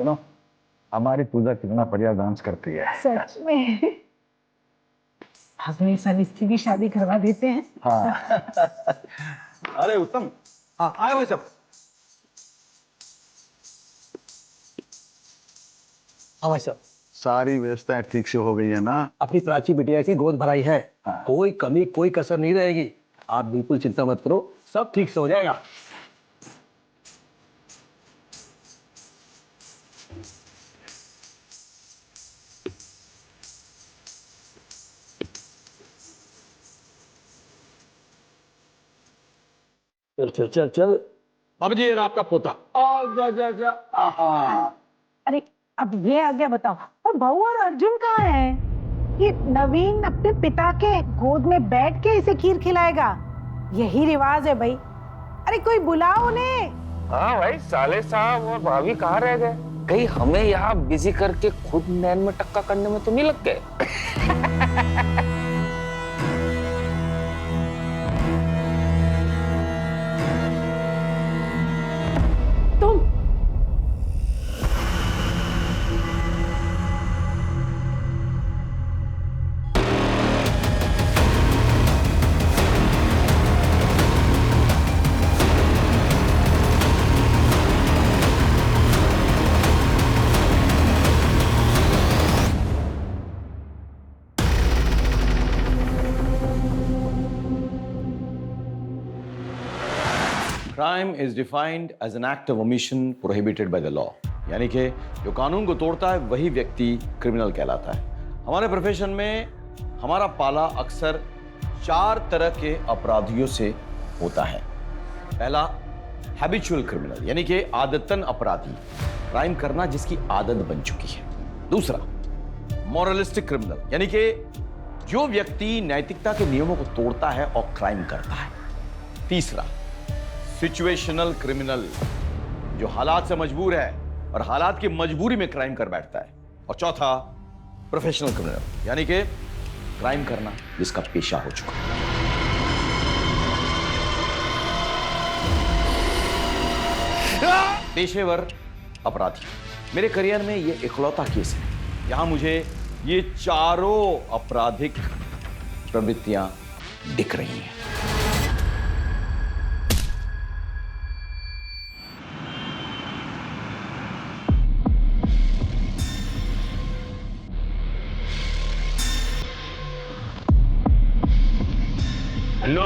सुनो, हमारी पूजा कितना बढ़िया डांस करती है। सच में हमें सनिस्ती की शादी करवा देते हैं। हाँ। अरे उत्तम, हाँ आए हुए सब। हाँ भाई साहब, सारी व्यवस्थाएं ठीक से हो गई है ना? अपनी प्राची बिटिया की गोद भराई है। हाँ। कोई कमी कोई कसर नहीं रहेगी। आप बिल्कुल चिंता मत करो, सब ठीक से हो जाएगा। चल चल चल चल। अब जी ये रहा आपका पोता। अरे अब ये आ गया, बताओ। और बहू और अर्जुन कहाँ है? ये नवीन अपने पिता के गोद में बैठ के इसे खीर खिलाएगा, यही रिवाज है भाई। अरे कोई बुलाओ उन्हें। हाँ भाई, साले साहब और भाभी कहाँ रह गए? कहीं हमें यहाँ बिजी करके खुद नैन में टक्का करने में तो नहीं लग गए? तुम Crime is defined as an act of omission prohibited by the law. यानी कि जो कानून को तोड़ता है वही व्यक्ति क्रिमिनल कहलाता है। हमारे प्रोफेशन में हमारा पाला अक्सर 4 तरह के अपराधियों से होता है। पहला, हैबिचुअल क्रिमिनल, यानी कि आदतन अपराधी, क्राइम करना जिसकी आदत बन चुकी है। दूसरा, मॉरलिस्टिक क्रिमिनल, यानी कि जो व्यक्ति नैतिकता के नियमों को तोड़ता है और क्राइम करता है। तीसरा, सिचुएशनल क्रिमिनल, जो हालात से मजबूर है और हालात की मजबूरी में क्राइम कर बैठता है। और चौथा, प्रोफेशनल क्रिमिनल, यानी कि क्राइम करना जिसका पेशा हो चुका है। पेशेवर अपराधी, मेरे करियर में ये इकलौता केस है जहां मुझे ये चारों आपराधिक प्रवृत्तियां दिख रही हैं। हेलो,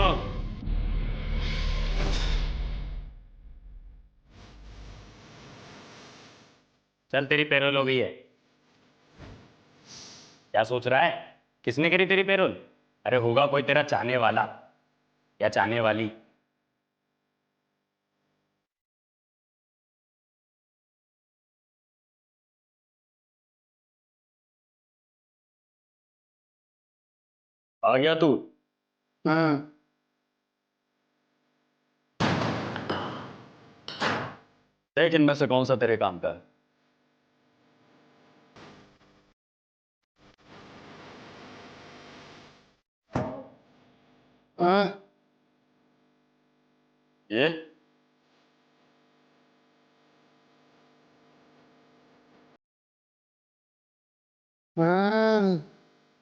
चल तेरी पेरोल हो गई है। क्या सोच रहा है? किसने करी तेरी पेरोल? अरे होगा कोई तेरा चाहने वाला या चाहने वाली। आ गया तू? हाँ। देख इनमें से कौन सा तेरे काम का है। ये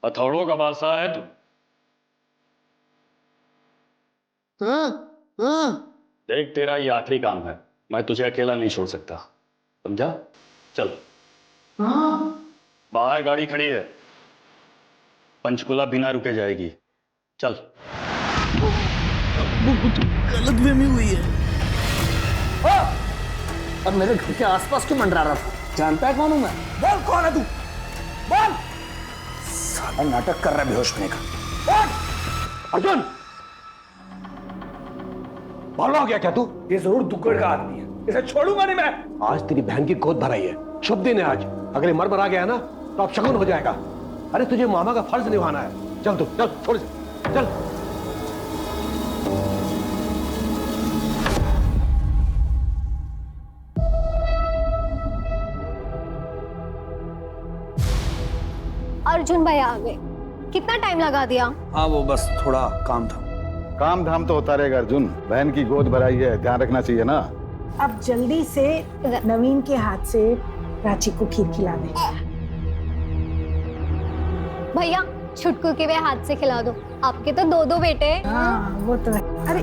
हथौड़ों का बादशाह है तू। देख तेरा ये आखिरी काम है, मैं तुझे अकेला नहीं छोड़ सकता, समझा? चल। बाहर गाड़ी खड़ी है, पंचकुला बिना रुके जाएगी, चल। गलतफहमी हुई है। और मेरे घर के आसपास क्यों मंडरा रहा था? जानता है कौन हूं मैं? बोल कौन है तू? बोल। साला नाटक कर रहा है बेहोश होने का। बोल। अर्जुन, पागल हो गया क्या तू? ये जरूर दुक्कड़ का आदमी है, इसे छोड़ूंगा नहीं मैं। आज तेरी बहन की गोद भराई है, शुभ दिन है आज। अगर ये मर गया ना तो अब शगुन हो जाएगा। अरे तुझे मामा का फर्ज निभाना है। चल तू, चल छोड़ से, चल। अर्जुन भाई आ गए। कितना टाइम लगा दिया? हाँ वो बस थोड़ा काम था। काम धाम तो होता रहेगा अर्जुन, बहन की गोद भराई है, ध्यान रखना चाहिए ना। अब जल्दी से नवीन के हाथ से प्राची को खीर खिला दे। भैया छुटकू के वे हाथ से खिला दो, आपके तो दो दो बेटे हैं। हाँ वो तो है। अरे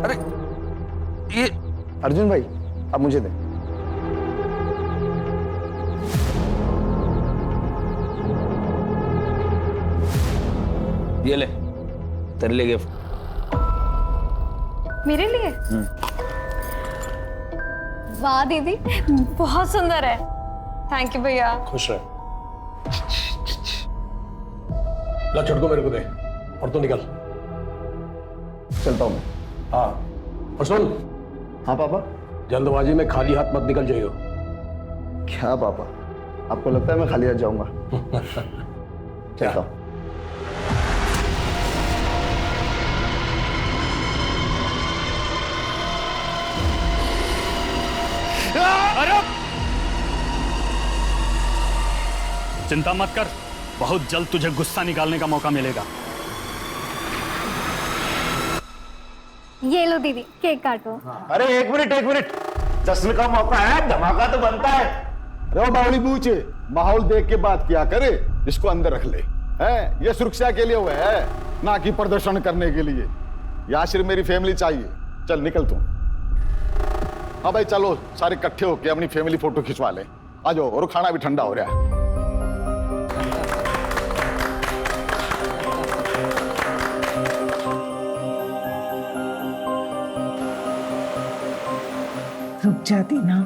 ये अर्जुन भाई अब मुझे दे। ये ले, तेरे लिए गिफ्ट। मेरे लिए? वाह दीदी, बहुत सुंदर है। थैंक यू भैया। खुश रहे। ला छुटको मेरे को दे और तू निकल। चलता हूँ मैं। हाँ और सुन, हाँ पापा। जल्दबाजी में खाली हाथ मत निकल जाइयो। क्या पापा, आपको लगता है मैं खाली हाथ जाऊंगा? चलता हूँ। चिंता मत कर, बहुत जल्द तुझे गुस्सा निकालने का मौका मिलेगा। ये लो दीदी, केक काटो। अरे एक मिनट, जश्न का मौका है, धमाका तो बनता है। अरे बावली पूछे, माहौल देख के बात किया करे, इसको अंदर रख ले। है ये सुरक्षा के लिए हुआ है, ना कि प्रदर्शन करने के लिए। याशिर मेरी फैमिली चाहिए। चल निकल तू। हाँ भाई चलो, सारे इकट्ठे होके अपनी फैमिली फोटो खिंचवा ले। आ जाओ, और खाना भी ठंडा हो रहा है। रुक जाती ना।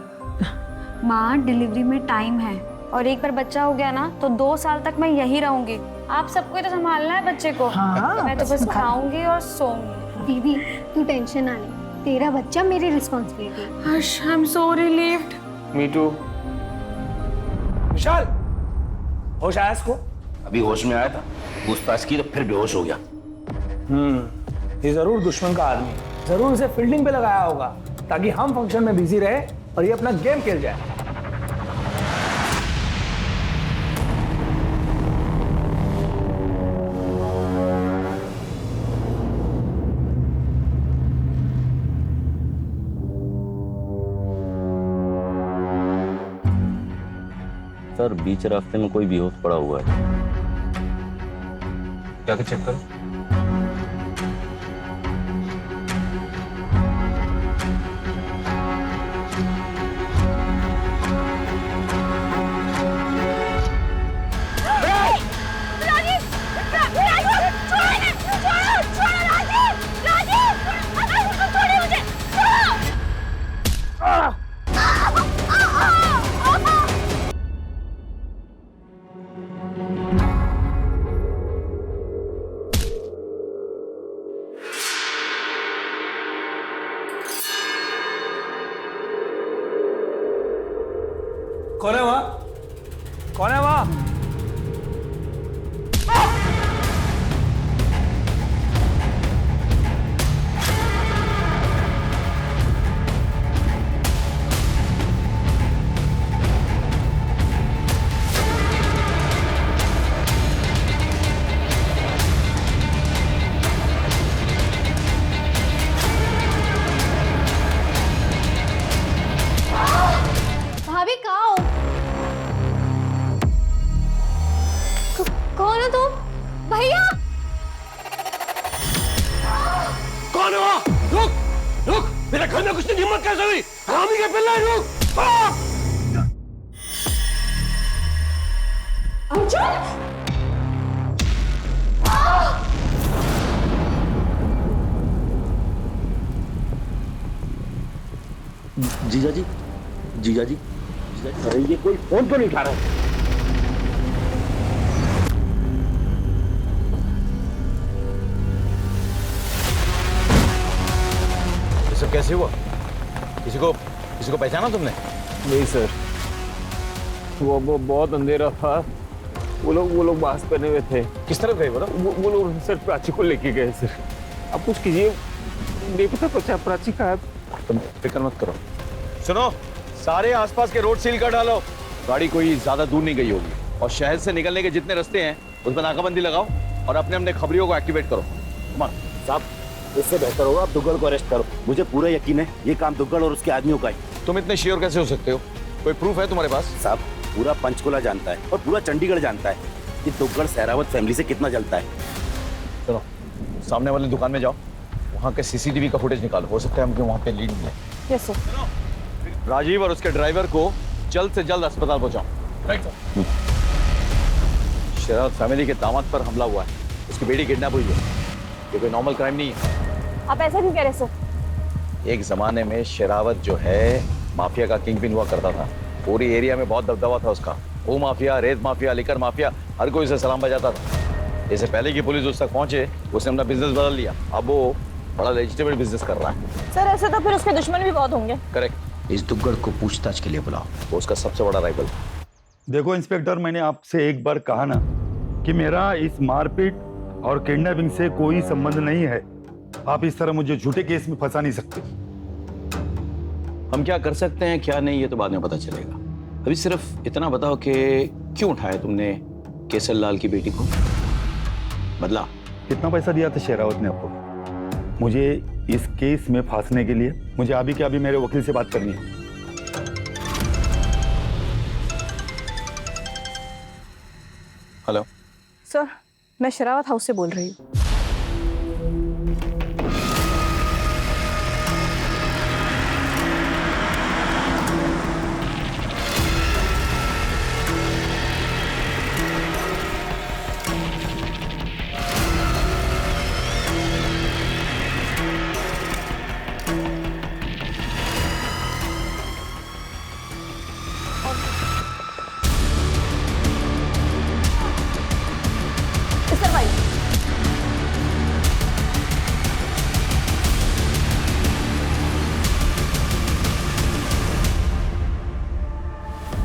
माँ डिलीवरी में टाइम है और एक बार बच्चा हो गया ना तो 2 साल तक मैं यही रहूंगी। आप सबको तो संभालना है बच्चे को। हाँ, मैं तो बस खाऊंगी और सोऊंगी। दीदी तू टेंशन ना ले, तेरा बच्चा मेरी responsibility. Harsh, I am so relieved. Me too. Vishal, होश आया इसको? अभी होश में आया था, पूछताछ की तो फिर बेहोश हो गया। ये जरूर दुश्मन का आदमी, जरूर उसे फील्डिंग पे लगाया होगा ताकि हम फंक्शन में बिजी रहे और ये अपना गेम खेल जाए। सर बीच रास्ते में कोई बेहोश पड़ा हुआ है। जाके चेक कर। कौन है वहां? कौन है वहां? भाभी कहाँ हो? कौन हो तुम? भैया कौन है वहां? रुक रुक, मेरे घर में कुछ नहीं, हिम्मत कैसे हुई? रामी के पिल्ला, रुक। जीजा जी, जीजा जी, अरे ये कोई फोन तो नहीं उठा रहा। ये सब कैसे हुआ? किसी को पहचाना तुमने? नहीं सर, वो बहुत अंधेरा था। वो लोग मास्क पहने हुए थे। किस तरफ गए बोलो? वो लोग सर प्राची को लेके गए सर। आप कुछ कीजिए, नहीं पता पचा प्राची कहाँ है। तुम फिक्र मत करो। सुनो, सारे आसपास के रोड सील कर डालो। गाड़ी कोई ज्यादा दूर नहीं गई होगी, और शहर से निकलने के जितने रास्ते हैं उस पर नाकाबंदी लगाओ और अपने अपने खबरियों को एक्टिवेट करो। साहब इससे बेहतर होगा आप दुग्गल को अरेस्ट करो। मुझे पूरा यकीन है ये काम दुग्गल और उसके आदमियों का है। तुम इतने श्योर कैसे हो सकते हो? कोई प्रूफ है तुम्हारे पास? साहब पूरा पंचकुला जानता है और पूरा चंडीगढ़ जानता है कि दुग्गड़ सहरावत फैमिली से कितना जलता है। चलो सामने वाली दुकान में जाओ, वहाँ के सीसीटीवी का फुटेज निकालो, हो सकता है हमको वहाँ पे लीड मिले। Yes sir. राजीव और उसके ड्राइवर को जल्द से जल्द अस्पताल पहुंचाओ। शरावत फैमिली के दामाद पर हमला हुआ है, उसकी बेटी किडनैप हुई है। ये कोई नॉर्मल क्राइम नहीं है। आप ऐसा क्यों कह रहे सर? एक जमाने में शरावत जो है माफिया का किंग पिन हुआ करता था, पूरी एरिया में बहुत दबदबा था उसका। वो माफिया, रेत माफिया, लिकर माफिया, हर कोई उसे सलाम बजाता था। इससे पहले कि पुलिस उस तक पहुंचे उसने अपना बिजनेस बदल लिया, अब वो बड़ा लेजिटिमेट बिजनेस कर रहा है। सर ऐसे तो फिर उसके दुश्मन भी बहुत होंगे। करेक्ट। इस दुग्गड़ को पूछताछ के लिए बुलाओ, वो उसका सबसे बड़ा राइवल। देखो इंस्पेक्टर, मैंने आपसे एक बार कहा ना कि मेरा इस मारपीट और किडनैपिंग से कोई संबंध नहीं है। आप इस तरह मुझे झूठे केस में फंसा नहीं सकते। हम क्या कर सकते हैं क्या नहीं ये तो बाद में पता चलेगा। अभी सिर्फ इतना बताओ कि क्यों उठाया तुमने केसर लाल की बेटी को? बदला? कितना पैसा दिया था शेरावत ने आपको मुझे इस केस में फांसने के लिए? मुझे अभी के अभी मेरे वकील से बात करनी है। हेलो सर, मैं शरावत हाउस से बोल रही हूँ।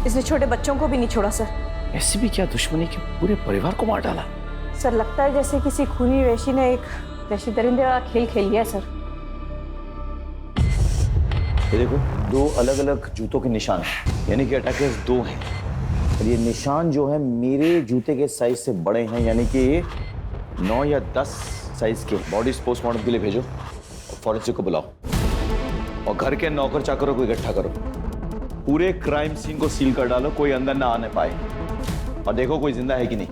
इसने छोटे बच्चों को भी नहीं छोड़ा सर। ऐसी भी क्या दुश्मनी कि पूरे परिवार को मार डाला? सर लगता है जैसे किसी खूनी वेशी ने एक वैशी दरिंदे वाला खेल खेल लिया है सर। ये देखो, दो अलग अलग जूतों के निशान हैं, यानी कि अटैकर्स दो हैं। और ये निशान जो है मेरे जूते के साइज से बड़े हैं, यानी कि 9 या 10 साइज के। बॉडी पोस्टमार्टम के लिए भेजो और फॉरेंसिक को बुलाओ और घर के नौकर चाकरों को इकट्ठा करो। पूरे क्राइम सीन को सील कर डालो, कोई अंदर ना आने पाए। और देखो कोई जिंदा है कि नहीं।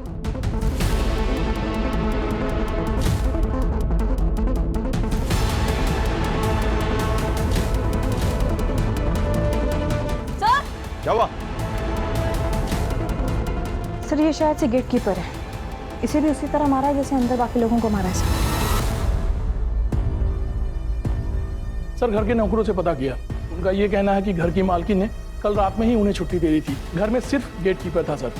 सर! क्या हुआ? सर ये शायद से गेट कीपर है, इसे भी उसी तरह मारा है जैसे अंदर बाकी लोगों को मारा है सर। घर के नौकरों से पता किया, उनका ये कहना है कि घर की मालकिन ने कल रात में ही उन्हें छुट्टी दे दी थी। घर में सिर्फ गेट कीपर था सर।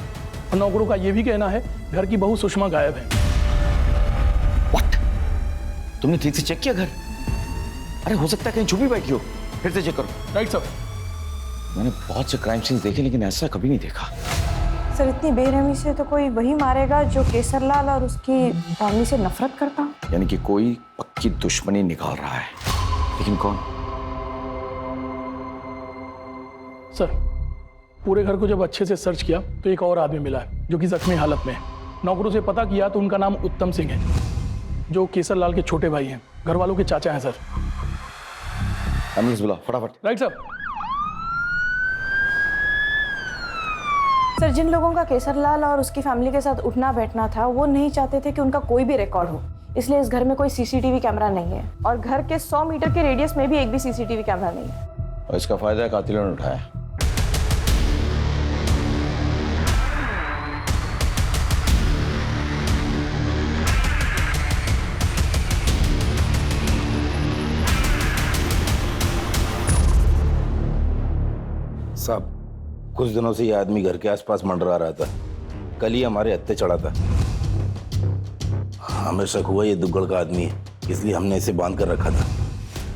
और नौकरों का ये भी कहना है घर की बहू सुषमा गायब है। What? तुमने ठीक से चेक किया घर? अरे हो सकता है कहीं छुपी बैठी हो, फिर से चेक करो। Right sir. मैंने बहुत से क्राइम सीन्स देखे लेकिन ऐसा कभी नहीं देखा। सर। इतनी बेरहमी से तो कोई वही मारेगा जो केसरलाल और उसकी फैमिली से नफरत करता। यानी कि कोई पक्की दुश्मनी निकाल रहा है, लेकिन कौन? सर पूरे घर को जब अच्छे से सर्च किया तो एक और आदमी मिला है जो कि जख्मी हालत में है। नौकरों से पता किया तो उनका नाम उत्तम सिंह है, जो केसरलाल के छोटे भाई हैं, घर वालों के चाचा हैं सर। एम्बुलेंस बुलाओ फटाफट। Right sir. सर जिन लोगों का केसरलाल और उसकी फैमिली के साथ उठना बैठना था वो नहीं चाहते थे कि उनका कोई भी रिकॉर्ड हो, इसलिए इस घर में कोई सीसीटीवी कैमरा नहीं है और घर के 100 मीटर के रेडियस में भी एक भी सीसीटीवी कैमरा नहीं है। और इसका फायदा कातिलों ने उठाया। साहब कुछ दिनों से ये आदमी घर के आसपास मंडरा रहा था, कल ही हमारे हत्थे चढ़ा था। हमें शक हुआ ये दुग्गड़ का आदमी है, इसलिए हमने इसे बांध कर रखा था,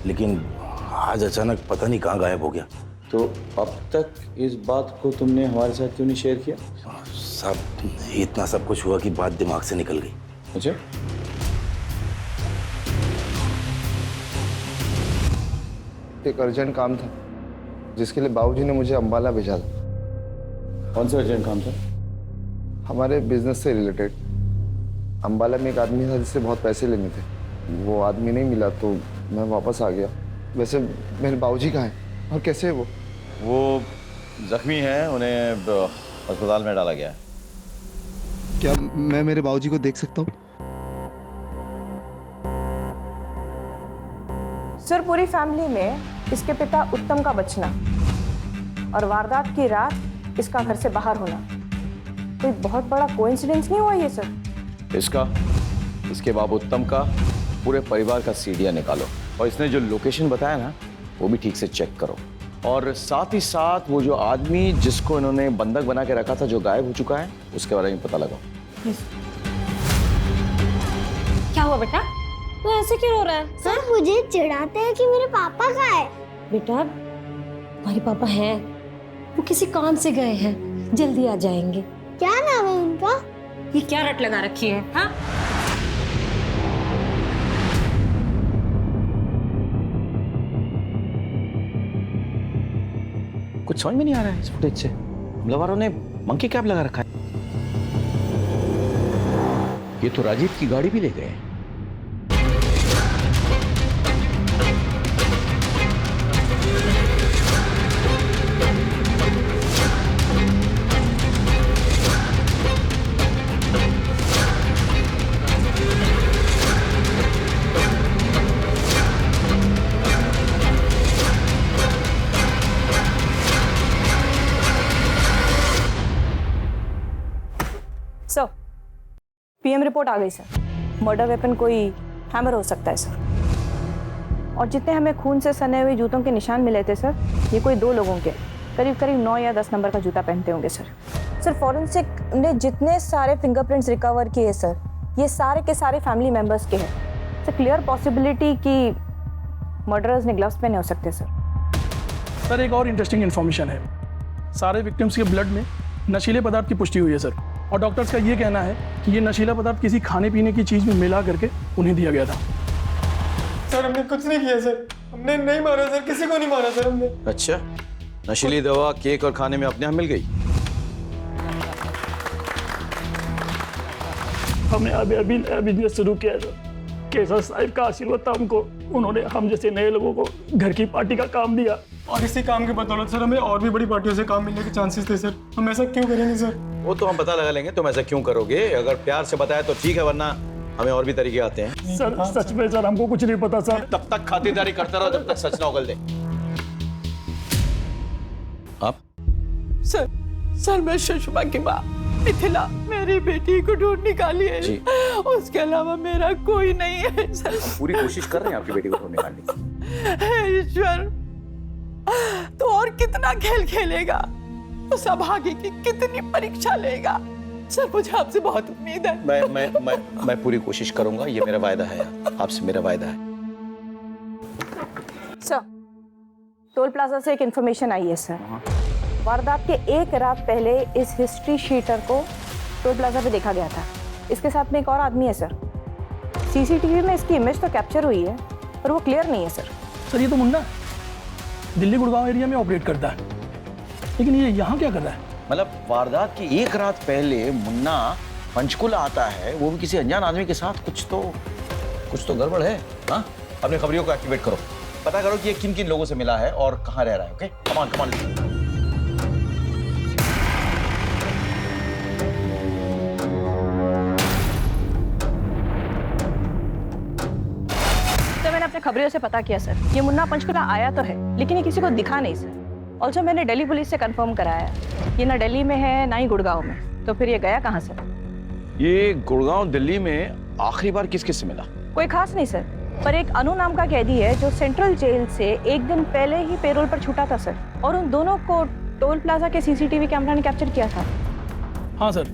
लेकिन आज अचानक पता नहीं कहाँ गायब हो गया। तो अब तक इस बात को तुमने हमारे साथ क्यों नहीं शेयर किया? साहब इतना सब कुछ हुआ कि बात दिमाग से निकल गई। अच्छा, एक अर्जेंट काम था जिसके लिए बाबूजी ने मुझे अंबाला भेजा था। कौन सा अर्जेंट काम था? हमारे बिजनेस से रिलेटेड। अंबाला में एक आदमी था जिससे बहुत पैसे लेने थे, वो आदमी नहीं मिला तो मैं वापस आ गया। वैसे मेरे बाबूजी कहाँ हैं और कैसे है वो? जख्मी हैं, उन्हें अस्पताल में डाला गया है। क्या मैं मेरे बाबूजी को देख सकता हूँ? सर, पूरी फैमिली में इसके पिता उत्तम का बचना और वारदात की रात इसका घर से बाहर होना कोई बहुत बड़ा कोइंसिडेंस नहीं हुआ ये सर? इसका, इसके बाप उत्तम का, पूरे परिवार का सीडिया निकालो और इसने जो लोकेशन बताया ना वो भी ठीक से चेक करो, और साथ ही साथ वो जो आदमी जिसको इन्होंने बंधक बना के रखा था जो गायब हो चुका है उसके बारे में पता लगाओ। क्या हुआ बेटा, तू ऐसे क्यों रो रहा है? सर मुझे चिढ़ाते हैं कि मेरे पापा कहाँ है। बेटा तुम्हारे पापा हैं, वो किसी काम से गए हैं, जल्दी आ जाएंगे। क्या नाम है उनका? ये क्या रट लगा रखी है? हाँ, कुछ समझ में नहीं आ रहा है इस फुटेज से। हमला वालों ने मंकी कैप लगा रखा है। ये तो राजीव की गाड़ी भी ले गए। सर, पीएम रिपोर्ट आ गई सर। मर्डर वेपन कोई हैमर हो सकता है सर, और जितने हमें खून से सने हुए जूतों के निशान मिले थे सर, ये कोई 2 लोगों के करीब करीब 9 या 10 नंबर का जूता पहनते होंगे सर। सर, फॉरेंसिक ने जितने सारे फिंगरप्रिंट्स रिकवर किए सर, ये सारे के सारे फैमिली मेंबर्स के हैं। सर, क्लियर पॉसिबिलिटी कि मर्डरर्स ने ग्लव्स पहने हो सकते हैं सर। सर, एक और इंटरेस्टिंग इन्फॉर्मेशन है। सारे विक्टिम्स के ब्लड में नशीले पदार्थ की पुष्टि हुई है सर, और डॉक्टर्स का ये कहना है कि ये नशीला पदार्थ किसी खाने पीने की चीज में मिला करके उन्हें दिया गया था। सर हमने कुछ नहीं किया सर, हमने नहीं मारा सर, किसी को नहीं मारा सर हमने। अच्छा, नशीली दवा केक और खाने में अपने यहाँ मिल गई? हमने अभी नया बिजनेस शुरू किया है। केसर साहिब का आशीर्वाद था हमको, उन्होंने हम जैसे नए लोगों को घर की पार्टी का काम दिया, और इसी काम की बदौलत सर हमें और भी बड़ी पार्टियों से काम मिलने के चांसेस थे सर। हम ऐसा क्यों करेंगे सर? वो तो हम पता लगा लेंगे तुम ऐसा क्यों करोगे। अगर प्यार से बताया तो ठीक है, वरना हमें और भी तरीके आते हैं। सर सच में सर हमको कुछ नहीं पता सर। तब तक खातिरदारी करता रहो जब तक सच ना उगल दे। आप? सर मैं सुषमा की माँ मिथिला मेरी बेटी को ढूंढ निकाली है जी। उसके अलावा मेरा कोई नहीं है सर। पूरी कोशिश कर रहे हैं आपकी बेटी को ढूंढ निकालने की। हे ईश्वर, तो और कितना खेल खेलेगा? तो सौभाग्य की कितनी परीक्षा लेगा? सर मुझे आपसे बहुत उम्मीद है। मैं पूरी कोशिश करूंगा, ये मेरा वायदा है, आपसे मेरा वायदा है। सर, टोल प्लाजा से एक इन्फॉर्मेशन आई है सर। वारदात के 1 रात पहले इस हिस्ट्री शीटर को टोल प्लाजा पे देखा गया था। इसके साथ में एक और आदमी है सर। सीसीटीवी में इसकी इमेज तो कैप्चर हुई है पर वो क्लियर नहीं है सर। सर, ये तो मुन्ना दिल्ली गुड़गांव एरिया में ऑपरेट करता है, लेकिन ये यहाँ क्या कर रहा है? मतलब वारदात की 1 रात पहले मुन्ना पंचकुला आता है, वो भी किसी अनजान आदमी के साथ। कुछ तो गड़बड़ है। हाँ, अपने खबरियों को एक्टिवेट करो, पता करो कि ये किन किन लोगों से मिला है और कहाँ रह रहा है। Okay, come on. मैंने अपने खबरियों से पता किया सर, ये मुन्ना पंचकुला आया तो है लेकिन ये किसी को दिखा नहीं सर। ऑल्सो मैंने दिल्ली पुलिस से कंफर्म कराया, ये ना दिल्ली में है ना ही गुड़गांव में। तो फिर ये गया कहाँ सर? ये गुड़गांव दिल्ली में आखिरी बार किस से मिला? कोई खास नहीं सर, पर एक अनु नाम का कैदी है जो सेंट्रल जेल से 1 दिन पहले ही पेरोल पर छूटा था सर, और उन दोनों को टोल प्लाजा के सीसीटीवी कैमरा ने कैप्चर किया था। हाँ सर,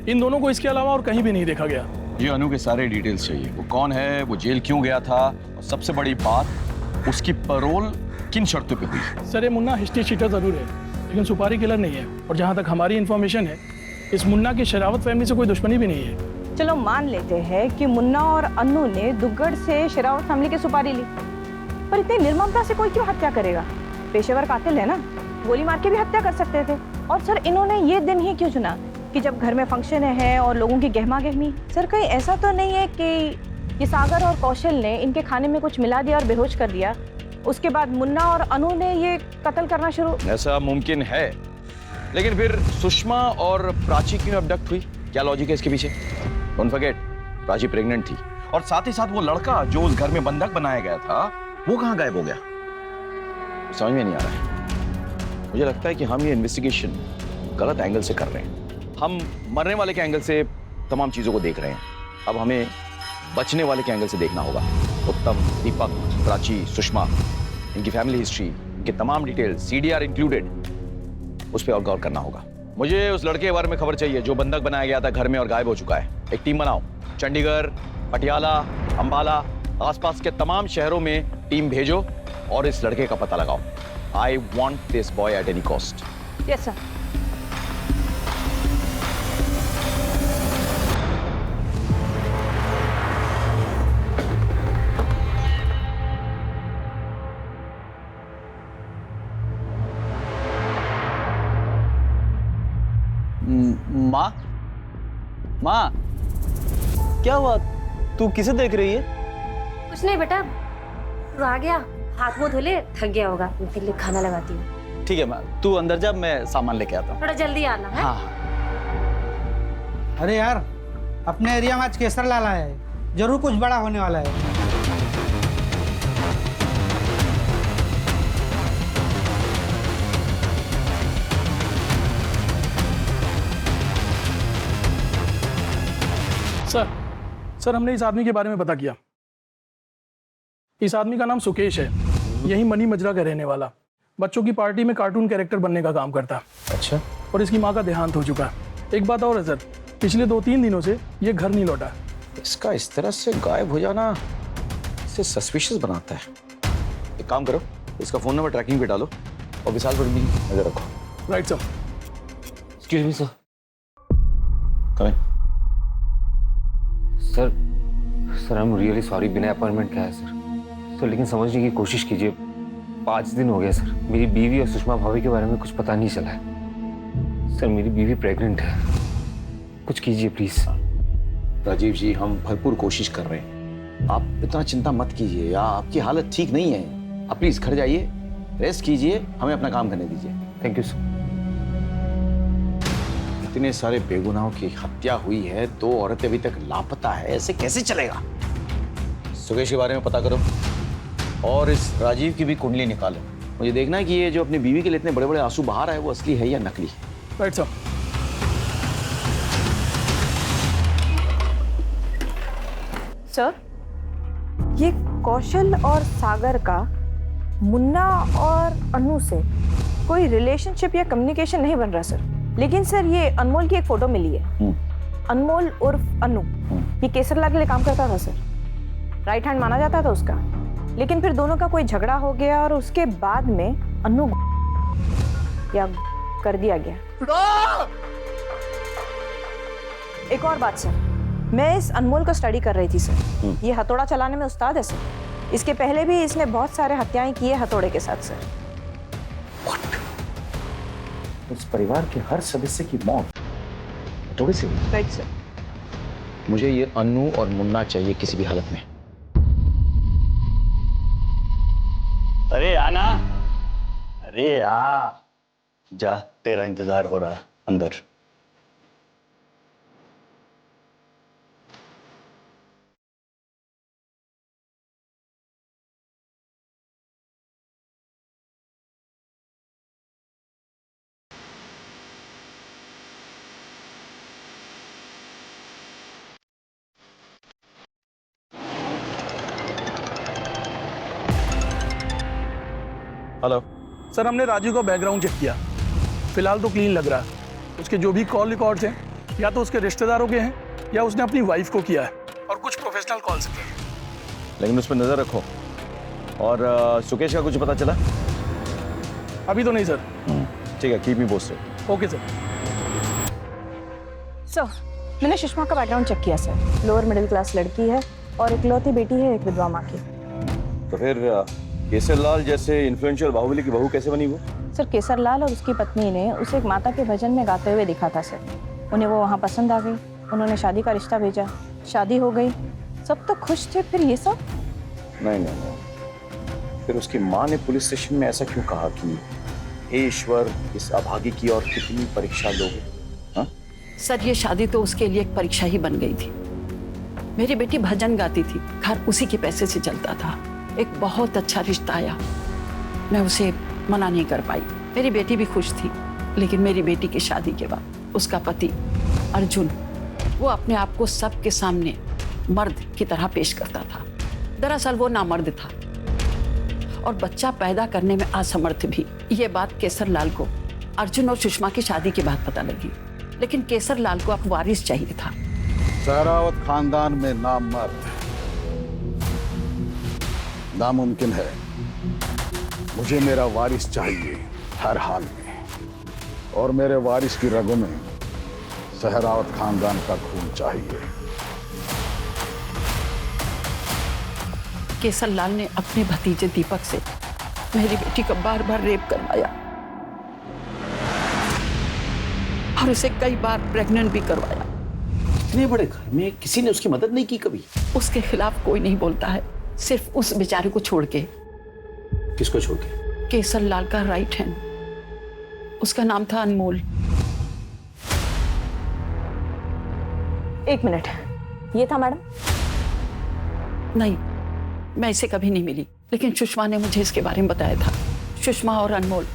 इन दोनों को इसके अलावा और कहीं भी नहीं देखा गया। ये अनु के सारे डिटेल्स चाहिए, वो कौन है, वो जेल क्यों गया था, और सबसे बड़ी बात उसकी पैरोल किन शर्तों पे हुई। सर, ये मुन्ना हिस्ट्री शीटर जरूर है लेकिन सुपारी किलर नहीं है, और जहाँ तक हमारी इन्फॉर्मेशन है इस मुन्ना की शरावत फैमिली से कोई दुश्मनी भी नहीं है। चलो मान लेते हैं कि मुन्ना और अन्नू ने दुग्गड़ से शरावत फैमिली की सुपारी ली, पर इतनी निर्ममता से कोई क्यों हत्या करेगा? पेशेवर कातिल है ना, गोली मार के भी हत्या कर सकते थे। और सर, इन्होंने ये दिन ही क्यों चुना कि जब घर में फंक्शन है और लोगों की गहमा गहमी? सर, कहीं ऐसा तो नहीं है कि ये सागर और कौशल ने इनके खाने में कुछ मिला दिया और बेहोश कर दिया, उसके बाद मुन्ना और अनु ने ये कत्ल करना शुरू? ऐसा मुमकिन है, लेकिन फिर सुषमा और प्राची क्यों अबडक्ट हुई? क्या लॉजिक है इसके पीछे? डोंट फॉरगेट, प्राची प्रेग्नेंट थी और साथ ही साथ वो लड़का जो उस घर में बंधक बनाया गया था वो कहाँ गायब हो गया? समझ में नहीं आ रहा है। मुझे लगता है कि हम ये इन्वेस्टिगेशन गलत एंगल से कर रहे हैं। हम मरने वाले के एंगल से तमाम चीजों को देख रहे हैं, अब हमें बचने वाले के एंगल से देखना होगा। उत्तम, दीपक, प्राची, सुषमा, इनकी फैमिली हिस्ट्री, इनके तमाम डिटेल्स, सीडीआर इंक्लूडेड, उस पर और गौर करना होगा। मुझे उस लड़के के बारे में खबर चाहिए जो बंधक बनाया गया था घर में और गायब हो चुका है। एक टीम बनाओ, चंडीगढ़, पटियाला, अंबाला, आसपास के तमाम शहरों में टीम भेजो और इस लड़के का पता लगाओ। I want this boy at any cost. Yes sir. माँ, माँ, क्या हुआ? तू किसे देख रही है? कुछ नहीं बेटा, तू आ गया, हाथ मुंह धो ले, थक गया होगा, मैं तेरे लिए खाना लगाती हूँ। ठीक है माँ, तू अंदर जा, मैं सामान लेके आता हूँ। थोड़ा जल्दी आना है। हाँ। अरे यार, अपने एरिया में आज केसर लाल आया है, जरूर कुछ बड़ा होने वाला है। सर हमने इस आदमी के बारे में पता किया। इस आदमी का नाम सुकेश है, यही मनी मजरा का रहने वाला, बच्चों की पार्टी में कार्टून कैरेक्टर बनने का काम करता। अच्छा। और इसकी माँ का देहांत हो चुका है। एक बात और है सर, पिछले 2-3 दिनों से ये घर नहीं लौटा। इसका इस तरह से गायब हो जाना इसे सस्पिशियस बनाता है। एक काम करो, इसका फोन नंबर ट्रैकिंग पे डालो और विशाल पर भी नजर रखो। Right sir. Excuse me sir. Come in. Sir I am really sorry, बिना अपॉइंटमेंट का है सर। लेकिन समझने की कोशिश कीजिए, 5 दिन हो गया सर, मेरी बीवी और सुषमा भाभी के बारे में कुछ पता नहीं चला है। सर मेरी बीवी प्रेग्नेंट है, कुछ कीजिए प्लीज। राजीव जी, हम भरपूर कोशिश कर रहे हैं, आप इतना चिंता मत कीजिए। आपकी हालत ठीक नहीं है, आप प्लीज घर जाइए, रेस्ट कीजिए, हमें अपना काम करने दीजिए। Thank you sir. इतने सारे बेगुनाहों की हत्या हुई है, 2 औरतें अभी तक लापता है, ऐसे कैसे चलेगा? सुकेश के बारे में पता करो और इस राजीव की भी कुंडली निकालो। मुझे देखना है कि ये जो अपनी बीवी के लिए इतने बड़े बड़े आंसू बहा रहा है वो असली है या नकली है। Right sir. सर, ये कौशल और सागर का मुन्ना और अनु से कोई रिलेशनशिप या कम्युनिकेशन नहीं बन रहा सर। लेकिन सर ये अनमोल की एक फोटो मिली है। अनमोल उर्फ अनु, ये केसरलाल के लिए काम करता था सर, राइट हैंड माना जाता था उसका। लेकिन फिर दोनों का कोई झगड़ा हो गया और उसके बाद में अनु या कर दिया गया। एक और बात सर, मैं इस अनमोल को स्टडी कर रही थी सर। ये हथौड़ा चलाने में उस्ताद है सर। इसके पहले भी इसने बहुत सारे हत्याएं की है हथौड़े के साथ सर। उस परिवार के हर सदस्य की मौत हथौड़े से? Right sir. मुझे ये अनु और मुन्ना चाहिए किसी भी हालत में। अरे आना, अरे आ जा, तेरा इंतजार हो रहा है अंदर। हेलो सर, हमने राजू का बैकग्राउंड चेक किया, फिलहाल तो क्लीन लग रहा है। उसके जो भी कॉल रिकॉर्ड्स हैं या तो उसके रिश्तेदारों के हैं या उसने अपनी वाइफ को किया है, और कुछ प्रोफेशनल कॉल्स किए हैं। लेकिन उस पर नजर रखो। और सुकेश का कुछ पता चला? अभी तो नहीं सर। ठीक है, keep me posted. Okay sir. Sir, मैंने सुषमा का बैकग्राउंड चेक किया सर। लोअर मिडिल क्लास लड़की है और इकलौती बेटी है एक विधवा माँ की। तो फिर केसरलाल जैसे इन्फ्लुएंशियल बाहुबली की बहू कैसे बनी वो? सर, केसरलाल और उसकी पत्नी ने उसे एक माता के भजन में गाते हुए दिखा था सर। उन्हें वो वहाँ पसंद आ गई, उन्होंने शादी का रिश्ता भेजा, शादी हो गई, सब तो खुश थे। फिर ये सब? नहीं, फिर उसकी माँ ने पुलिस स्टेशन में ऐसा क्यों कहा कि हे ईश्वर, इस अभागी की और कितनी परीक्षा लोगे? हाँ? सर ये शादी तो उसके लिए एक परीक्षा ही बन गई थी। मेरी बेटी भजन गाती थी, घर उसी के पैसे से चलता था। एक बहुत अच्छा रिश्ता आया, मैं उसे मना नहीं कर पाई। मेरी बेटी भी खुश थी, लेकिन मेरी बेटी की शादी के बाद उसका पति अर्जुन, वो अपने आप को सबके सामने मर्द की तरह पेश करता था। दरअसल वो नामर्द था और बच्चा पैदा करने में असमर्थ भी। ये बात केसर लाल को अर्जुन और सुषमा की शादी के बाद पता लगी, लेकिन केसर लाल को अब वारिस चाहिए था। सहरावत खानदान में नामर्द नामुमकिन है। मुझे मेरा वारिस चाहिए हर हाल में, और मेरे वारिस की रगों में सहरावत खानदान का खून चाहिए। केसर लाल ने अपने भतीजे दीपक से मेरी बेटी का बार बार रेप करवाया और उसे कई बार प्रेग्नेंट भी करवाया। इतने बड़े घर में किसी ने उसकी मदद नहीं की कभी? उसके खिलाफ कोई नहीं बोलता है, सिर्फ उस बेचारे को छोड़ के। किसको छोड़ के? केसर लाल का राइट हैंड, उसका नाम था अनमोल। एक मिनट, ये था मैडम? नहीं, मैं इसे कभी नहीं मिली, लेकिन सुषमा ने मुझे इसके बारे में बताया था। सुषमा और अनमोल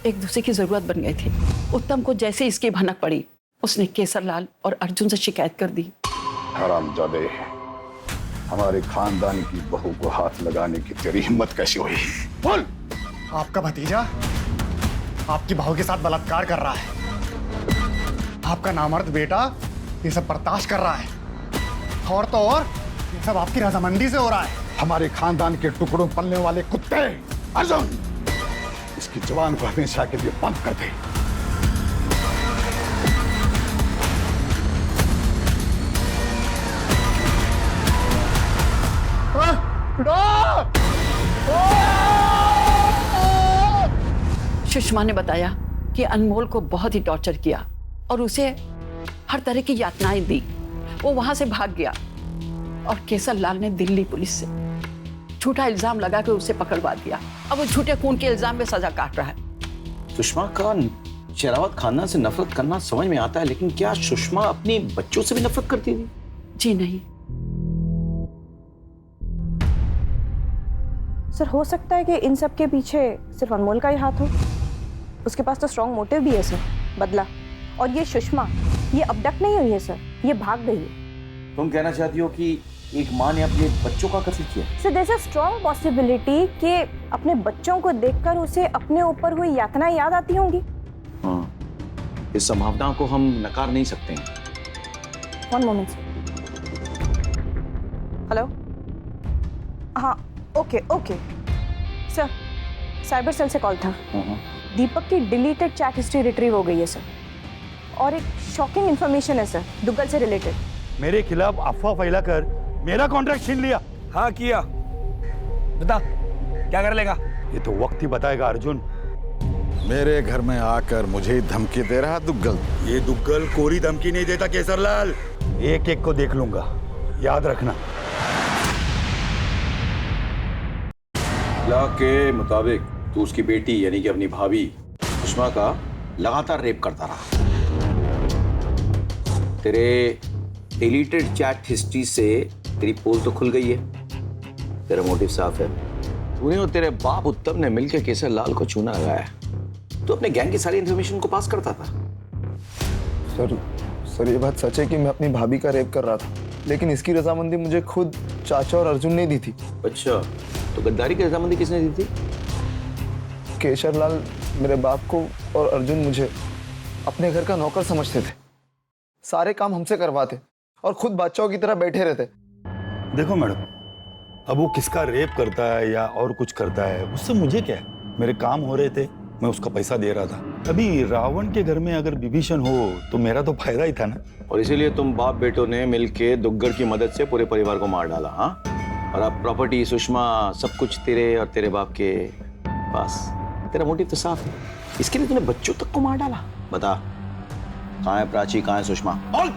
एक दूसरे की जरूरत बन गए थे। उत्तम को जैसे इसकी भनक पड़ी, उसने केसर लाल और अर्जुन से शिकायत कर दी। हरामजादे, हमारे खानदान की बहू को हाथ लगाने की तेरी हिम्मत कैसी हुई? बोल। आपका भतीजा आपकी बहू के साथ बलात्कार कर रहा है। आपका नामर्द बेटा ये सब बर्दाश्त कर रहा है, और तो और ये सब आपकी रजामंदी से हो रहा है। हमारे खानदान के टुकड़ों पलने वाले कुत्ते अर्जुन, इसकी जुबान को हमेशा के लिए बंद कर दे। सुषमा ने बताया कि अनमोल को बहुत ही टॉर्चर किया और उसे हर तरह की यातनाएं दी। वो वहां से भाग गया और केसर लाल ने दिल्ली पुलिस से झूठा इल्जाम लगा के उसे पकड़वा दिया। अब वो झूठे खून के इल्जाम में सजा काट रहा है। सुषमा का शेरावत खानदान से नफरत करना समझ में आता है, लेकिन क्या सुषमा अपने बच्चों से भी नफरत करती थी? जी नहीं। सर हो सकता है कि इन सब के पीछे सिर्फ अनमोल का ही हाथ हो। उसके पास तो स्ट्रॉन्ग मोटिव भी है सर, बदला। और ये सुषमा, ये अबडक्ट नहीं हुई है सर, ये भाग गई है। तुम कहना चाहती हो कि एक माँ ने अपने बच्चों का कत्ल किया? Sir there is a strong possibility कि अपने बच्चों को देखकर उसे अपने ऊपर हुई यातनाएं याद आती होंगी। हाँ, इस संभावना को हम नकार नहीं सकते हैं। One moment. हेलो, हाँ okay okay sir, cyber cell से कॉल था। दीपक की डिलीटेड चैट हिस्ट्री रिट्रीव हो गई है सर, और एक शॉकिंग इन्फॉर्मेशन है सर दुग्गल से रिलेटेड। मेरे खिलाफ अफवाह फैलाकर मेरा कॉन्ट्रैक्ट छीन लिया। हाँ किया, बता क्या कर लेगा? ये तो वक्त ही बताएगा अर्जुन। मेरे घर में आकर मुझे धमकी दे रहा दुग्गल। ये दुग्गल कोरी धमकी नहीं देता केसर लाल, एक एक को देख लूंगा, याद रखना। लॉ के मुताबिक तू उसकी बेटी यानी कि अपनी भाभी सुषमा का लगातार रेप करता रहा। तेरे डिलीटेड चैट हिस्ट्री से तेरी पोल तो खुल गई है, तेरा मोटिव साफ है। तूने और तेरे बाप उत्तम ने मिलकर केसर लाल को चूना लगाया। तो अपने गैंग की सारी इंफॉर्मेशन को पास करता था। सर ये बात सच है कि मैं अपनी भाभी का रेप कर रहा था, लेकिन इसकी रजामंदी मुझे खुद चाचा और अर्जुन ने दी थी। अच्छा, तो गद्दारी की रजामंदी किसने दी थी? केसर लाल मेरे बाप को और अर्जुन मुझे अपने घर का नौकर समझते थे। सारे काम हमसे करवाते और खुद बादशाहों की तरह बैठे रहते। देखो मैडम, अब वो किसका रेप करता है या और कुछ करता है उससे मुझे क्या है? मेरे काम हो रहे थे, मैं उसका पैसा दे रहा था। अभी रावण के घर में अगर विभीषण हो तो मेरा तो फायदा ही था ना। और इसीलिए तुम बाप बेटों ने मिलके दुग्गड़ की मदद से पूरे परिवार को मार डाला। हाँ, और अब प्रॉपर्टी, सुषमा, सब कुछ तेरे और तेरे बाप के पास। तेरा मोटिव तो साफ है, इसके लिए तूने बच्चों तक को मार डाला। बता, कहाँ है प्राची, कहाँ है सुषमा? और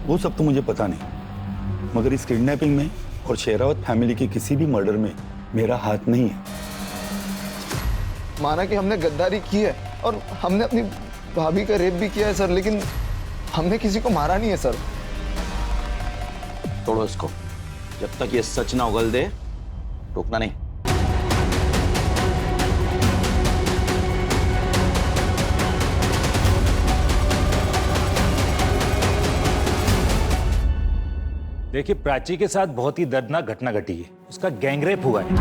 वो सब तो मुझे पता नहीं, मगर इस किडनैपिंग में और शेरावत फैमिली के किसी भी मर्डर में मेरा हाथ नहीं है। माना कि हमने गद्दारी की है और हमने अपनी भाभी का रेप भी किया है सर, लेकिन हमने किसी को मारा नहीं है सर। तोड़ो इसको, जब तक ये सच ना उगल दे रोकना नहीं। देखिए, प्राची के साथ बहुत ही दर्दनाक घटना घटी है। उसका गैंगरेप हुआ है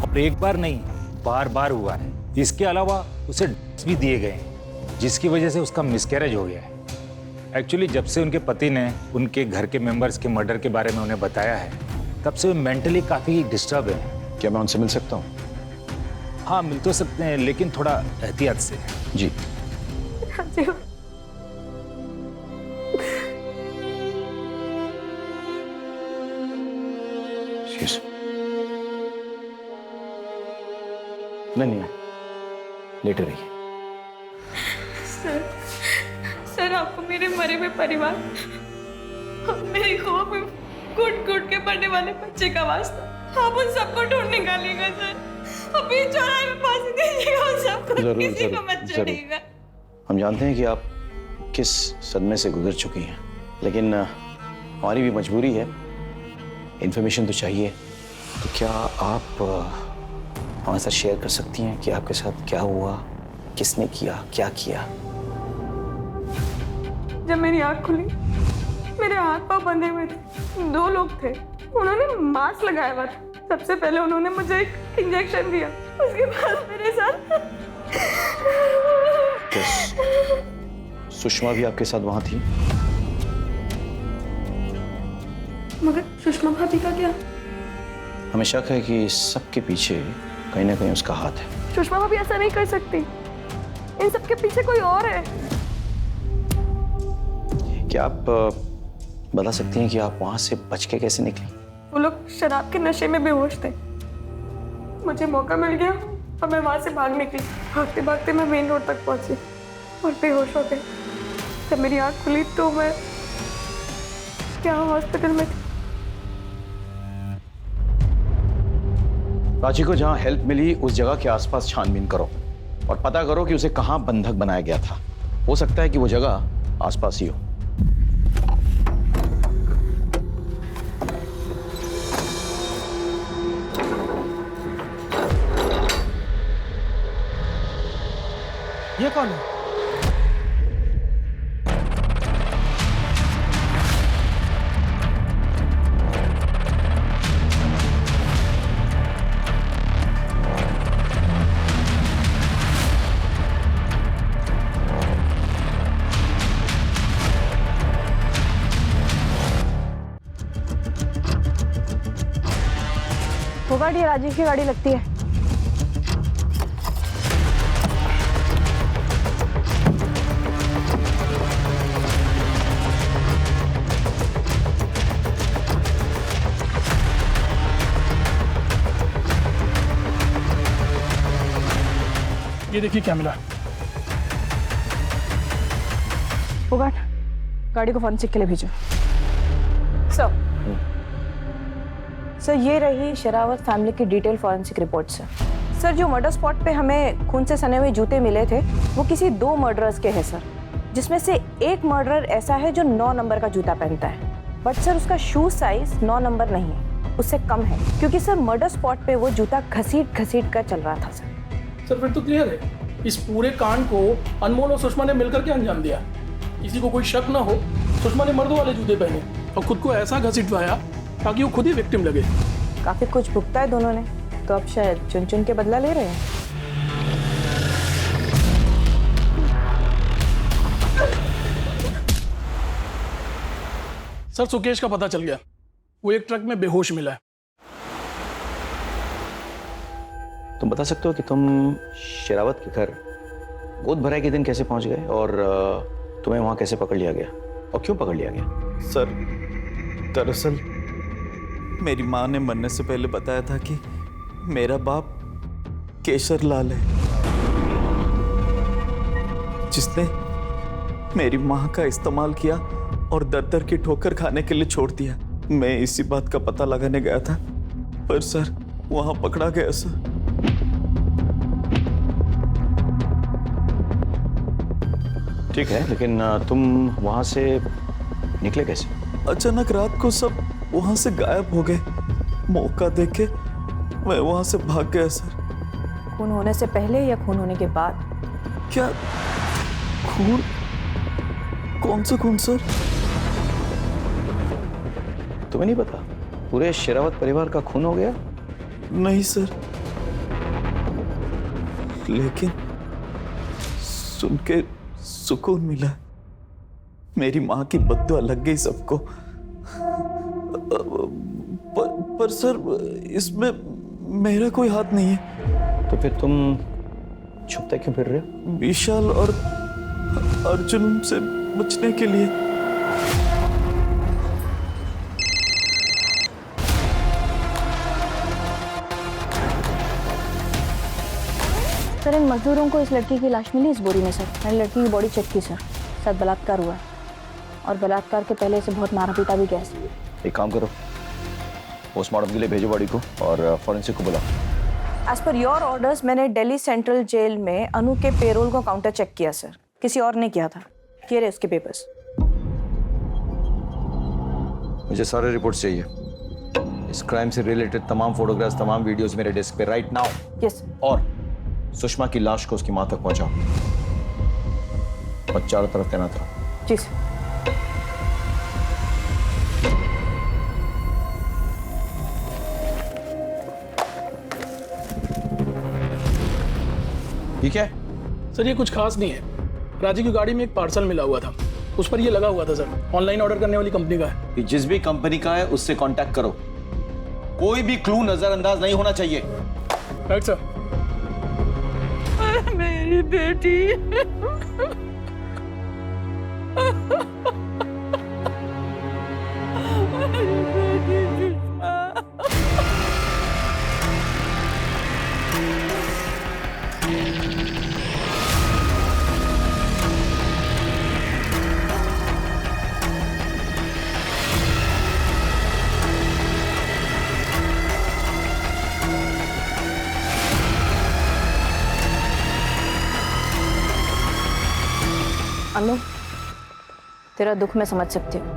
और एक बार नहीं, बार बार हुआ है। इसके अलावा उसे ड्रग्स भी दिए गए हैं, जिसकी वजह से उसका मिसकैरेज हो गया है। एक्चुअली जब से उनके पति ने उनके घर के मेंबर्स के मर्डर के बारे में उन्हें बताया है, तब से वे मेंटली काफी डिस्टर्ब है। क्या मैं उनसे मिल सकता हूँ? हाँ, मिल तो सकते हैं, लेकिन थोड़ा एहतियात से। जी। नहीं, लेटे रहिए। सर आपको मेरे मरे हुए परिवार और मेरी खो में घुट घुट के पड़ने वाले बच्चे का वास्ता, आप उन सबको ढूंढ निकालिएगा सर। अभी चौराहे में फांसी दीजिएगा उन सबको, किसी को मत छोड़िएगा। हम जानते हैं कि आप किस सदमे से गुजर चुकी हैं, लेकिन हमारी भी मजबूरी है, इन्फॉर्मेशन तो चाहिए। तो क्या आप हमारे साथ शेयर कर सकती हैं कि आपके साथ क्या हुआ, किसने किया, क्या किया? जब मेरी आँख खुली, मेरे हाथ पांव बंधे हुए थे। 2 लोग थे, उन्होंने मास्क लगाया हुआ था। सबसे पहले उन्होंने मुझे एक इंजेक्शन दिया, उसके बाद मेरे साथ सुषमा भी आपके साथ वहां थी? मगर सुषमा भाभी का क्या? हमें शक है कि सबके पीछे कहीं ना कहीं उसका हाथ है। सुषमा भाभी ऐसा नहीं कर सकती, इन सबके पीछे कोई और है। क्या आप बता सकती हैं कि आप वहां से बच के कैसे निकली? वो लोग शराब के नशे में बेहोश थे। मुझे मौका मिल गया और मैं वहां से भाग निकली। भागते भागते मैं मेन रोड तक पहुंची और बेहोश हो गई। जब मेरी आँख खुली तो मैं यहाँ हॉस्पिटल में थी। प्राची को जहां हेल्प मिली उस जगह के आसपास छानबीन करो और पता करो कि उसे कहां बंधक बनाया गया था। हो सकता है कि वो जगह आसपास ही हो। ये कौन है? होगा, ये राजीव की गाड़ी लगती है। ये देखिए क्या मिला। होगा, गाड़ी को फॉरेंसिक के लिए भेजो। सर, ये रही शेरावत फैमिली की डिटेल फॉरेंसिक रिपोर्ट सर। जो मर्डर स्पॉट पे हमें खून से सने हुए जूते मिले थे, वो किसी 2 मर्डरर्स के हैं सर, जिसमें से एक मर्डरर ऐसा है जो 9 नंबर का जूता पहनता है। बट सर उसका शू साइज 9 नंबर नहीं है, उससे कम है, क्योंकि सर मर्डर स्पॉट पे वो जूता घसीट कर चल रहा था सर। फिर तो क्लियर है, इस पूरे कांड को अनमोल और सुषमा ने मिलकर के अंजाम दिया। किसी को कोई शक ना हो, सुषमा ने मर्दों वाले जूते पहने और खुद को ऐसा घसीटवाया ताकि वो खुद ही विक्टिम लगे। काफी कुछ भुगता है दोनों ने, तो अब शायद चुन चुन के बदला ले रहे हैं। सर, सुकेश का पता चल गया, वो एक ट्रक में बेहोश मिला है। तुम बता सकते हो कि तुम शेरावत के घर गोद भराई के दिन कैसे पहुंच गए और तुम्हें वहां कैसे पकड़ लिया गया और क्यों पकड़ लिया गया? सर, दरअसल मेरी माँ ने मरने से पहले बताया था कि मेरा बाप केशर लाल है, जिसने मेरी माँ का इस्तेमाल किया और दर की ठोकर खाने के लिए छोड़ दिया। मैं इसी बात का पता लगाने गया था, पर सर वहां पकड़ा गया सर। ठीक है, लेकिन तुम वहां से निकले कैसे? अचानक रात को सब वहां से गायब हो गए। मौका देके मैं वहां से भाग गया सर। खून होने से पहले या खून होने के बाद? क्या खून? कौन सा खून सर? तुम्हें नहीं पता पूरे शेरावत परिवार का खून हो गया? नहीं सर, लेकिन सुन के सुकून मिला। मेरी माँ की बद्दुआ लग गई सबको। पर सर इसमें मेरा कोई हाथ नहीं है। तो फिर तुम छुपते क्यों फिर रहे हो? विशाल और अर्जुन से बचने के लिए। सर, इन मजदूरों को इस लड़की की लाश मिली इस बोरी में सर। मैंने लड़की की बॉडी चेक की सर, शायद बलात्कार हुआ है और बलात्कार के पहले से बहुत मारा पीटा भी गया सर। एक काम करो, पोस्टमार्टम के लिए भेजो बॉडी को और फॉरेंसिक को बुलाओ। एज पर योर ऑर्डर्स मैंने दिल्ली सेंट्रल जेल में अनु के पेरोल को काउंटर चेक किया सर। किसी और ने किया था। ये रहे उसके पेपर्स। मुझे सारे रिपोर्ट्स चाहिए। इस क्राइम से रिलेटेड तमाम फोटोग्राफ्स, तमाम वीडियोस मेरे डेस्क पे राइट नाउ। यस। और सुषमा की लाश को उसकी मां तक पहुंचाओ और चारों तरफ तैनात रहो। जी सर। ठीक है सर, ये कुछ खास नहीं है। राजी की गाड़ी में एक पार्सल मिला हुआ था, उस पर ये लगा हुआ था सर। ऑनलाइन ऑर्डर करने वाली कंपनी का है। कि जिस भी कंपनी का है उससे कांटेक्ट करो। कोई भी क्लू नजरअंदाज नहीं होना चाहिए। Right sir. मेरी बेटी। अनु, तेरा दुख मैं समझ सकती हूँ।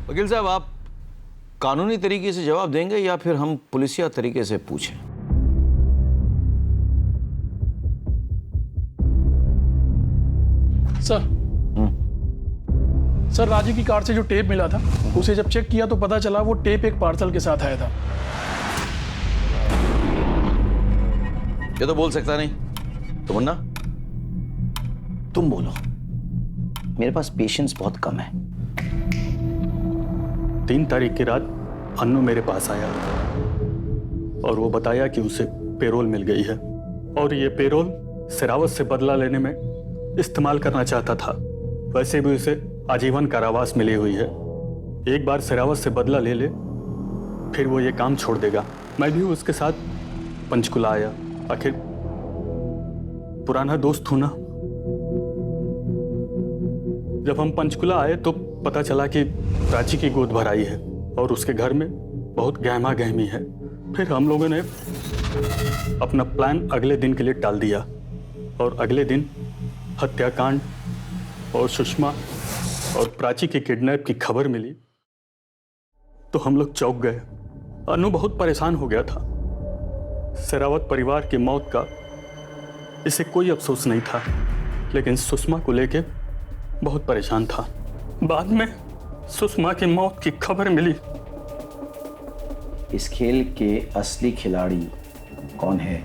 वकील साहब, आप कानूनी तरीके से जवाब देंगे या फिर हम पुलिसिया तरीके से पूछें? सर, सर राजी की कार से जो टेप मिला था उसे जब चेक किया तो पता चला वो टेप एक पार्सल के साथ आया था। ये तो बोल सकता नहीं। तो मुन्ना, तुम बोलो। मेरे पास पेशेंस बहुत कम है। 3 तारीख की रात अन्नू मेरे पास आया और वो बताया कि उसे पेरोल मिल गई है और ये पेरोल शेरावत से बदला लेने में इस्तेमाल करना चाहता था। वैसे भी उसे आजीवन कारावास मिली हुई है। एक बार शेरावत से बदला ले ले फिर वो ये काम छोड़ देगा। मैं भी उसके साथ पंचकुला आया। आखिर पुराना दोस्त हूं ना। जब हम पंचकुला आए तो पता चला कि प्राची की गोद भराई है और उसके घर में बहुत गहमा गहमी है। फिर हम लोगों ने अपना प्लान अगले दिन के लिए टाल दिया और अगले दिन हत्याकांड और सुषमा और प्राची के किडनैप की खबर मिली तो हम लोग चौंक गए। अनु बहुत परेशान हो गया था। शेरावत परिवार की मौत का इसे कोई अफसोस नहीं था, लेकिन सुषमा को लेके बहुत परेशान था। बाद में सुषमा की मौत की खबर मिली। इस खेल के असली खिलाड़ी कौन है,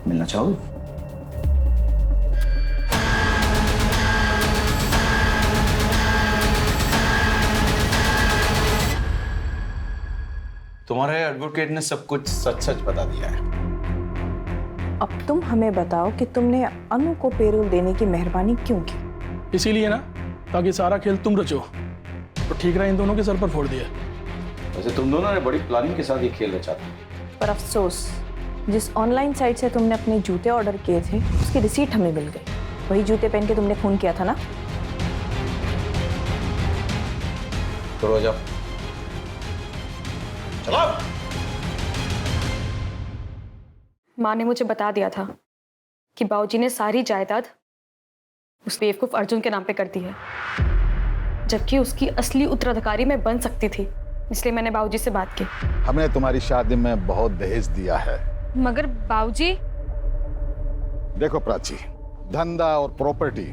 मिलना चाहोगे? तुम्हारे एडवोकेट ने सब कुछ सच सच बता दिया है। अब तुम हमें बताओ कि तुमने अनु को पेरोल देने की मेहरबानी क्यों की? इसीलिए ना, ताकि सारा खेल तुम रचो। तो ठीक रहा इन दोनों के सर पर फोड़ दिया। वैसे तुम दोनों ने बड़ी प्लानिंग के साथ ये खेल रचा था। पर अफसोस, जिस ऑनलाइन साइट से तुमने अपने जूते ऑर्डर किए थे उसकी रिसीट हमें मिल गई। वही जूते पहन के तुमने खून किया था ना? चलो जाओ, चलो। माँ ने मुझे बता दिया था कि बाबूजी ने सारी जायदाद उस बेवकूफ अर्जुन के नाम पे कर दी है, जबकि उसकी असली उत्तराधिकारी मैं बन सकती थी। इसलिए मैंने बाबूजी से बात की। हमने तुम्हारी शादी में बहुत दहेज दिया है। मगर बाबूजी। देखो प्राची, धंधा और प्रॉपर्टी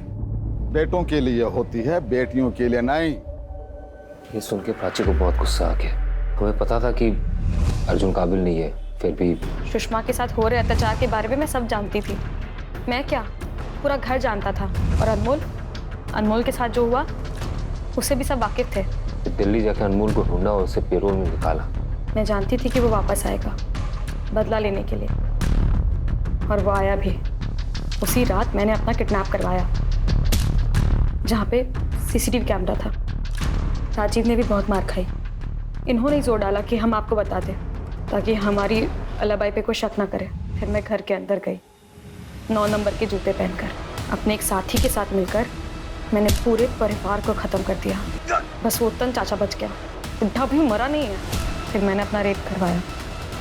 बेटों के लिए होती है, बेटियों के लिए नहीं। ये सुन के प्राची को बहुत गुस्सा आ गया। हमें पता था कि अर्जुन काबिल नहीं है, फिर भी सुषमा के साथ हो रहे अत्याचार के बारे में मैं सब जानती थी। मैं क्या, पूरा घर जानता था। और अनमोल के साथ जो हुआ उससे भी सब वाकिफ थे। दिल्ली जाके अनमोल को ढूंढा और उसे पैरोल में निकाला। मैं जानती थी कि वो वापस आएगा बदला लेने के लिए, और वो आया भी। उसी रात मैंने अपना किडनैप करवाया, जहाँ पे सीसीटीवी कैमरा था। राजीव ने भी बहुत मार खाई। इन्होंने ही जोर डाला कि हम आपको बता दें, ताकि हमारी अलाबाई पे कोई शक ना करे। फिर मैं घर के अंदर गई, 9 नंबर के जूते पहनकर। अपने एक साथी के साथ मिलकर मैंने पूरे परिवार को ख़त्म कर दिया। बस वो उत्तम चाचा बच गया, बुढ़ा भी मरा नहीं है। फिर मैंने अपना रेप करवाया।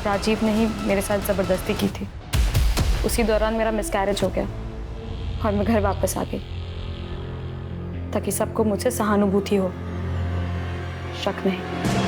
राजीव ने ही मेरे साथ ज़बरदस्ती की थी। उसी दौरान मेरा मिसकैरेज हो गया और मैं घर वापस आ गई, ताकि सबको मुझसे सहानुभूति हो, शक नहीं।